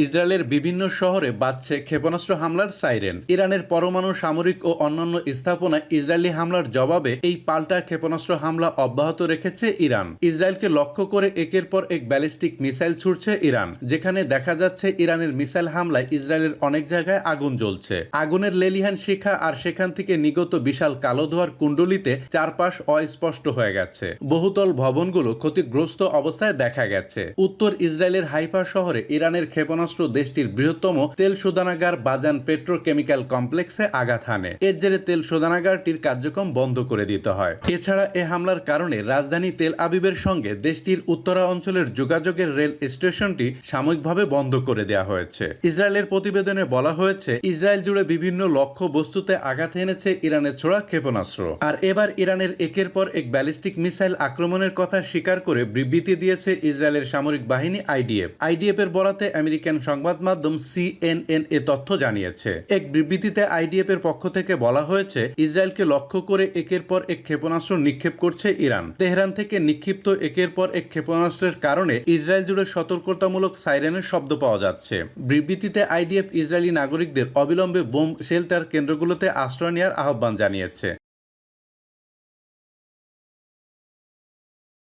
ইসরায়েলের বিভিন্ন শহরে বাজছে ক্ষেপণাস্ত্র হামলার সাইরেন। ইরানের পরমাণু সামরিক ও অন্যান্য স্থাপনায় ইসরায়েলি হামলার জবাবে এই পাল্টা ক্ষেপণাস্ত্র হামলা অব্যাহত রেখেছে ইরান। ইসরায়েলকে লক্ষ্য করে একের পর এক ব্যালিস্টিক মিসাইল ছুড়ছে ইরান, যেখানে দেখা যাচ্ছে ইরানের মিসাইল হামলায় ইসরায়েলের অনেক জায়গায় আগুন জ্বলছে। আগুনের লেলিহান শিখা আর সেখান থেকে নিগত বিশাল কালো ধোঁয়ার কুণ্ডলিতে চারপাশ অস্পষ্ট হয়ে গেছে। বহুতল ভবনগুলো ক্ষতিগ্রস্ত অবস্থায় দেখা গেছে। উত্তর ইসরায়েলের হাইফা শহরে ইরানের ক্ষেপণাস্ত্র দেশটির বৃহত্তম তেল শোধনাগার বাজান পেট্রোকেমিক্যাল কমপ্লেক্সে আঘাত হানে। এর জেরে তেল শোধনাগারটির কার্যক্রম বন্ধ করে দিতে হয়। এছাড়া এ হামলার কারণে রাজধানী তেল আবিবের সঙ্গে দেশটির উত্তরা অঞ্চলের যোগাযোগের রেল স্টেশনটি সাময়িকভাবে বন্ধ করে দেওয়া হয়েছে। ইসরায়েলের প্রতিবেদনে বলা হয়েছে, ইসরায়েল জুড়ে বিভিন্ন লক্ষ্য বস্তুতে আঘাত এনেছে ইরানের ছোড়া ক্ষেপণাস্ত্র। আর এবার ইরানের একের পর এক ব্যালিস্টিক মিসাইল আক্রমণের কথা স্বীকার করে বিবৃতি দিয়েছে ইসরায়েলের সামরিক বাহিনী আইডিএফ এর বরাতে আমেরিকান সংবাদ মাধ্যম সিএনএন এ তথ্য জানিয়েছে। এক বিবৃতিতে আইডিএফ এর পক্ষ থেকে বলা হয়েছে, ইসরায়েলকে লক্ষ্য করে একের পর এক ক্ষেপণাস্ত্র নিক্ষেপ করছে ইরান। তেহরান থেকে নিক্ষিপ্ত একের পর এক ক্ষেপণাস্ত্রের কারণে ইসরায়েল জুড়ে সতর্কতামূলক সাইরেনের শব্দ পাওয়া যাচ্ছে। বিবৃতিতে আইডিএফ ইসরায়েলি নাগরিকদের অবিলম্বে বোম শেল্টার কেন্দ্রগুলোতে আশ্রয় নেওয়ার আহ্বান জানিয়েছে।